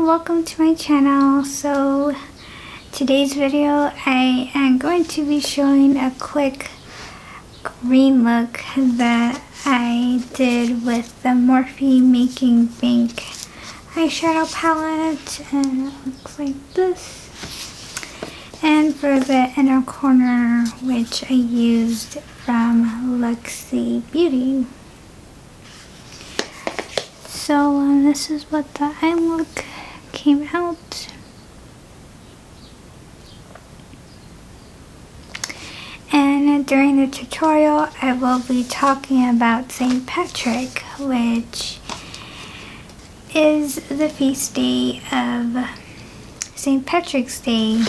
welcome to my channel. So today's video I am going to be showing a quick green look that I did with the Morphe Making Bank eyeshadow palette, and it looks like this. And for the inner corner, which I used from Looxi Beauty. So this is what the eye look came out. And during the tutorial, I will be talking about St. Patrick, which is the feast day of St. Patrick's Day,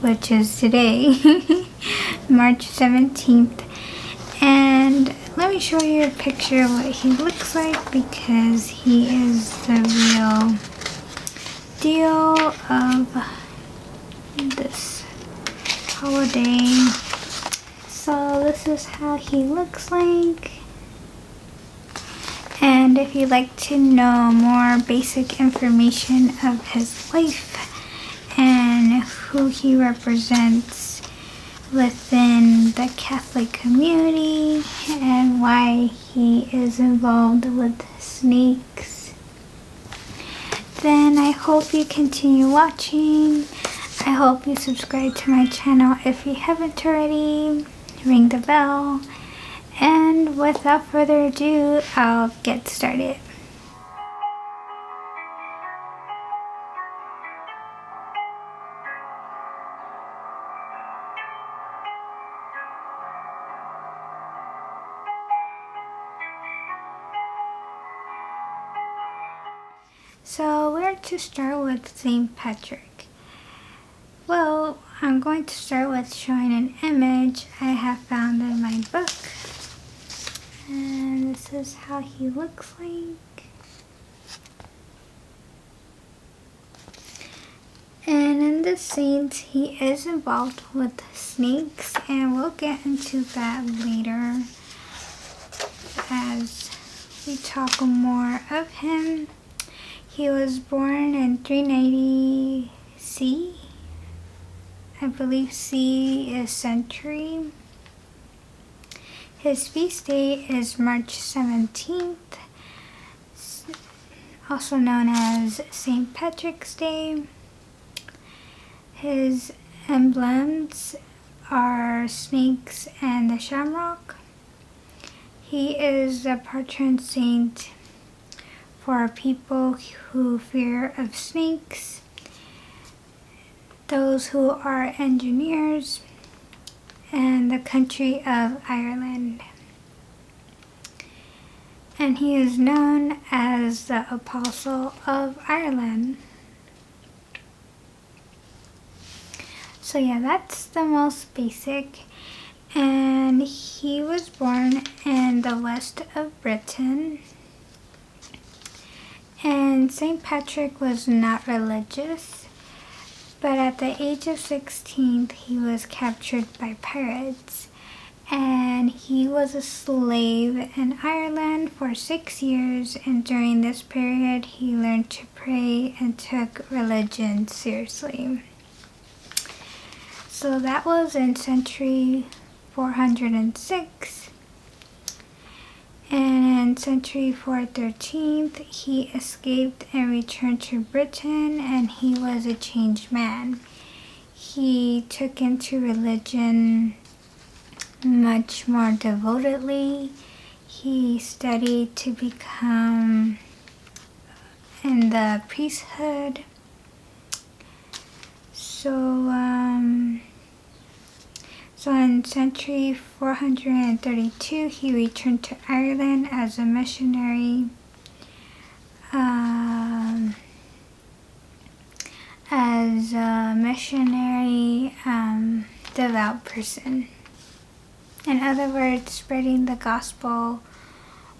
which is today, March 17th. And let me show you a picture of what he looks like, because he is the real deal of this holiday. So this is how he looks like. And if you'd like to know more basic information of his life and who he represents within the Catholic community and why he is involved with snakes, then I hope you continue watching. I hope you subscribe to my channel if you haven't already. Ring the bell. And without further ado, I'll get started. So where to start with St. Patrick? Well, I'm going to start with showing an image I have found in my book. And this is how he looks like. And in this scene, he is involved with snakes, and we'll get into that later as we talk more of him. He was born in 390 C. I believe C is century. His feast day is March 17th, also known as St. Patrick's Day. His emblems are snakes and the shamrock. He is the patron saint for people who fear of snakes, those who are engineers, and the country of Ireland. And he is known as the Apostle of Ireland. So yeah, that's the most basic. And he was born in the west of Britain. And St. Patrick was not religious, but at the age of 16, he was captured by pirates, and he was a slave in Ireland for 6 years, and during this period, he learned to pray and took religion seriously. So that was in century 406. And in century 413, he escaped and returned to Britain, and he was a changed man. He took into religion much more devotedly. He studied to become in the priesthood. So in century 432, he returned to Ireland as a missionary, devout person. In other words, spreading the gospel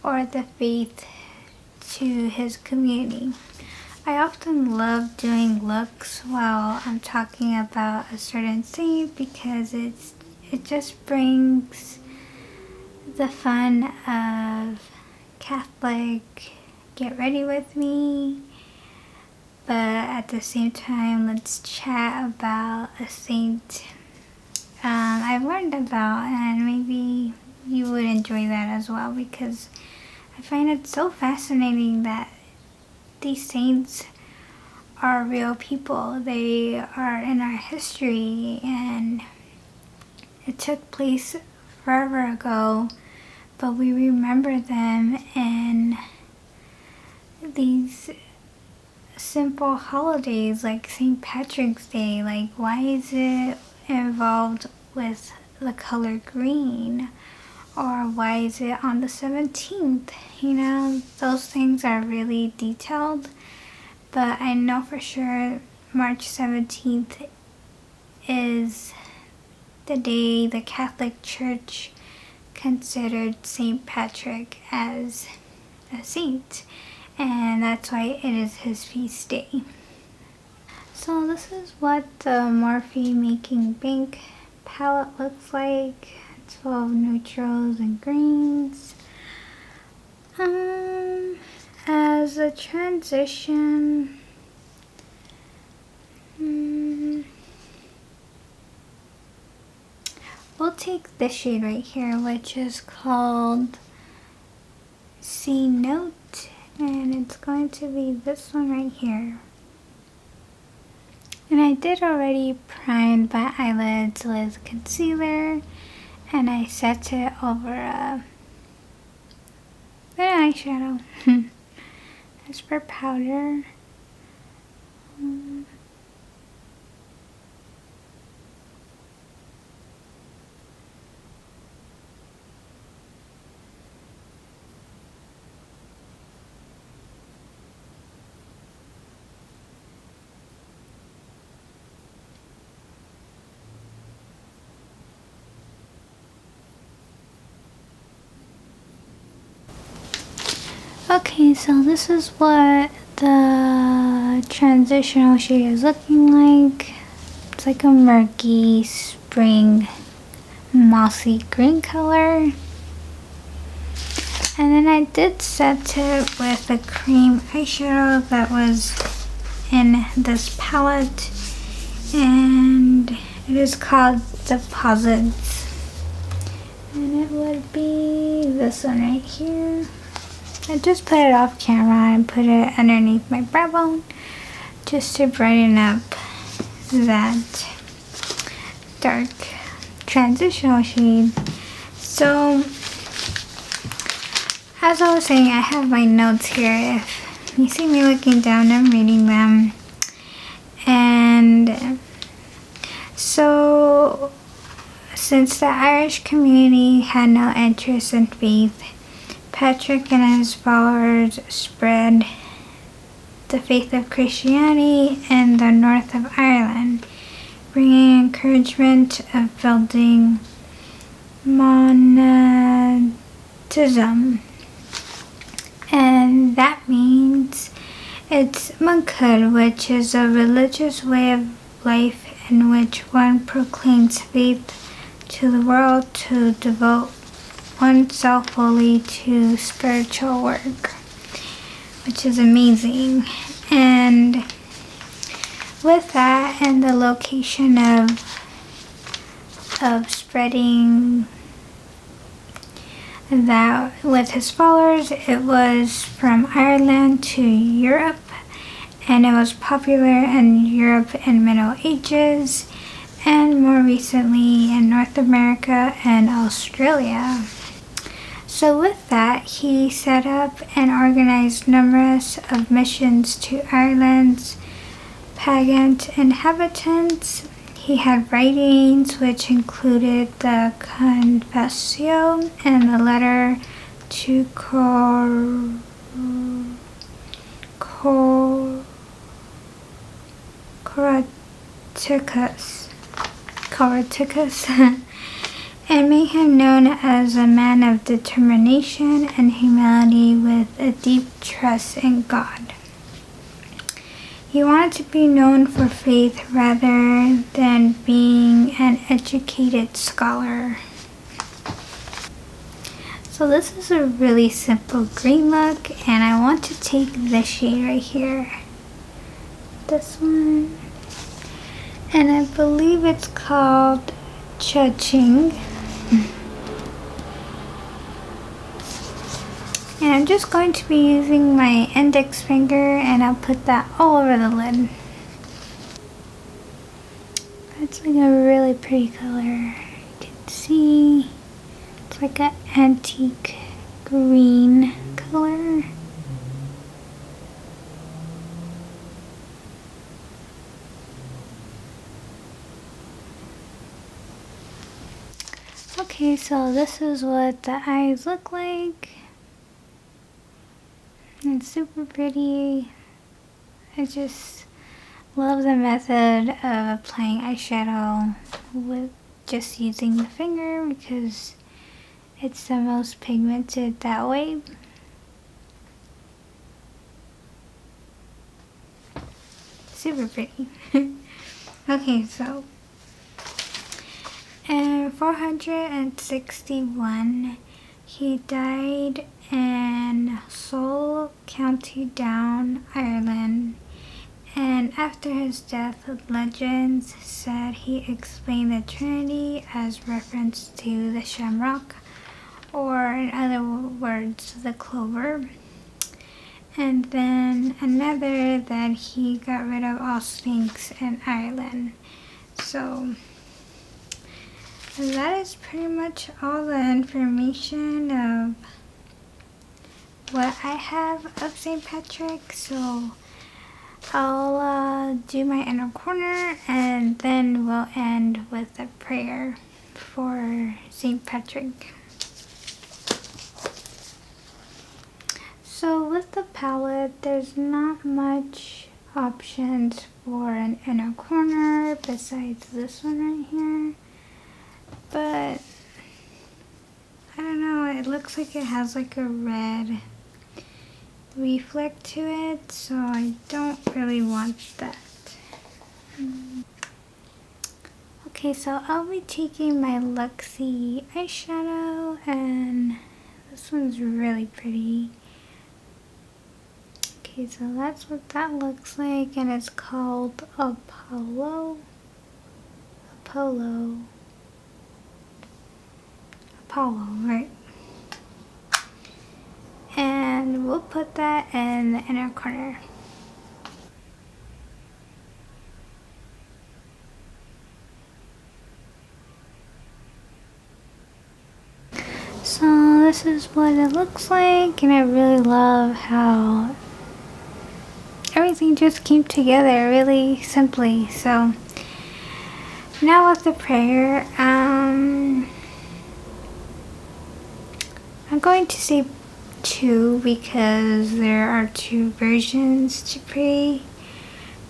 or the faith to his community. I often love doing looks while I'm talking about a certain saint, because it just brings the fun of Catholic get ready with me but at the same time, let's chat about a saint I've learned about, and maybe you would enjoy that as well, because I find it so fascinating that these saints are real people. They are in our history, and it took place forever ago, but we remember them in these simple holidays like St. Patrick's Day. Like, why is it involved with the color green? Or why is it on the 17th? You know, those things are really detailed, but I know for sure March 17th is the day the Catholic Church considered St. Patrick as a saint, and that's why it is his feast day. So this is what the Morphe Making Bank palette looks like. It's full of neutrals and greens. As a transition, we'll take this shade right here, which is called C Note, and it's going to be this one right here. And I did already prime my eyelids with concealer, and I set it over an eyeshadow. As for powder, okay, so this is what the transitional shade is looking like. It's like a murky spring mossy green color. And then I did set it with a cream eyeshadow that was in this palette, and it is called Deposits. And it would be this one right here. I just put it off camera and put it underneath my brow bone just to brighten up that dark transitional shade. So as I was saying, I have my notes here. If you see me looking down, I'm reading them. And so since the Irish community had no interest in faith, Patrick and his followers spread the faith of Christianity in the north of Ireland, bringing encouragement of building monasticism. And that means it's monkhood, which is a religious way of life in which one proclaims faith to the world to devote oneself fully to spiritual work, which is amazing. And with that and the location of spreading that with his followers, it was from Ireland to Europe, and it was popular in Europe in Middle Ages, and more recently in North America and Australia. So with that, he set up and organized numerous of missions to Ireland's pagan inhabitants. He had writings which included the Confessio and the letter to Coraticus, and made him known as a man of determination and humility with a deep trust in God. He wanted to be known for faith rather than being an educated scholar. So this is a really simple green look, and I want to take this shade right here this one. And I believe it's called Cha-Ching. And I'm just going to be using my index finger, and I'll put that all over the lid. It's like a really pretty color. You can see it's like an antique green color. Okay, so this is what the eyes look like. It's super pretty. I just love the method of applying eyeshadow with just using the finger because it's the most pigmented that way. Super pretty. Okay, so in 461, he died in Seoul, County Down, Ireland. And after his death, legends said he explained the Trinity as reference to the shamrock, or in other words, the clover. And then another that he got rid of all snakes in Ireland. So that is pretty much all the information of what I have of St. Patrick. So I'll do my inner corner, and then we'll end with a prayer for St. Patrick. So with the palette, there's not much options for an inner corner besides this one right here. But I don't know, it looks like it has like a red reflect to it, so I don't really want that. Okay, so I'll be taking my Looxi eyeshadow, and this one's really pretty. Okay, so that's what that looks like, and it's called Apollo, right? And we'll put that in the inner corner. So this is what it looks like, and I really love how everything just came together really simply. So now with the prayer, I'm going to say 2 because there are 2 versions to pray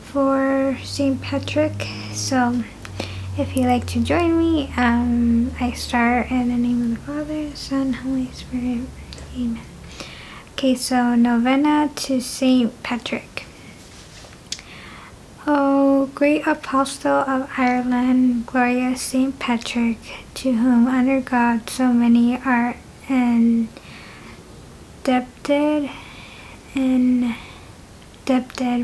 for St. Patrick. So if you'd like to join me, I start in the name of the Father, Son, Holy Spirit. Amen. Okay, so novena to St. Patrick. O great apostle of Ireland, glorious St. Patrick, to whom under God so many are indebted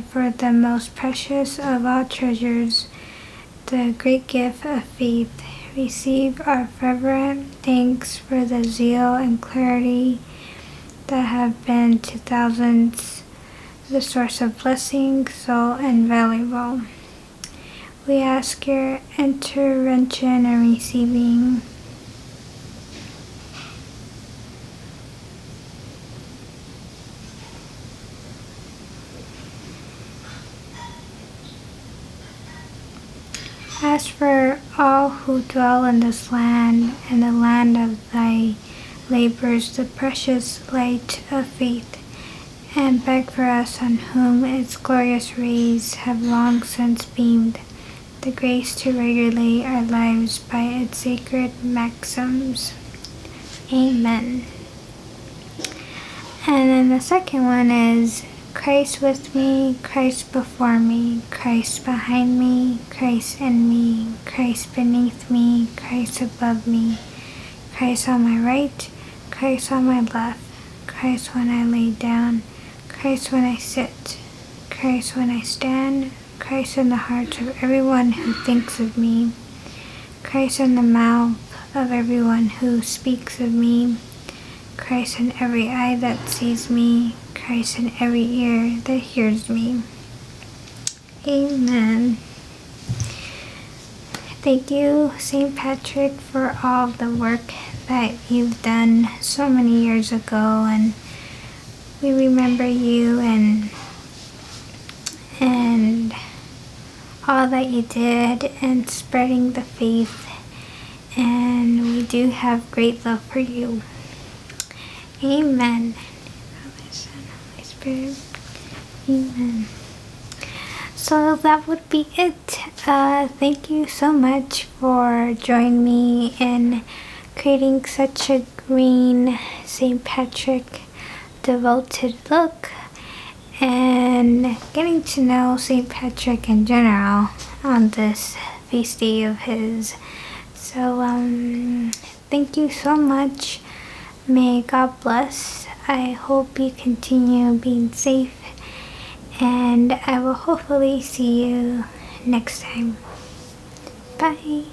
for the most precious of all treasures, the great gift of faith. Receive our fervent thanks for the zeal and clarity that have been to thousands the source of blessing so invaluable. We ask your intervention in receiving As for all who dwell in this land, and the land of thy labors, the precious light of faith, and beg for us on whom its glorious rays have long since beamed, the grace to regulate our lives by its sacred maxims. Amen. And then the second one is Christ with me, Christ before me, Christ behind me, Christ in me, Christ beneath me, Christ above me, Christ on my right, Christ on my left, Christ when I lay down, Christ when I sit, Christ when I stand, Christ in the hearts of everyone who thinks of me, Christ in the mouth of everyone who speaks of me, Christ in every eye that sees me, Christ in every ear that hears me. Amen. Thank you, St. Patrick, for all the work that you've done so many years ago, and we remember you and all that you did and spreading the faith, and we do have great love for you. Amen. Father, Son, Holy Spirit. Amen. So that would be it. Thank you so much for joining me in creating such a green St. Patrick devoted look and getting to know St. Patrick in general on this feast day of his. So thank you so much. May God bless. I hope you continue being safe, and I will hopefully see you next time. Bye.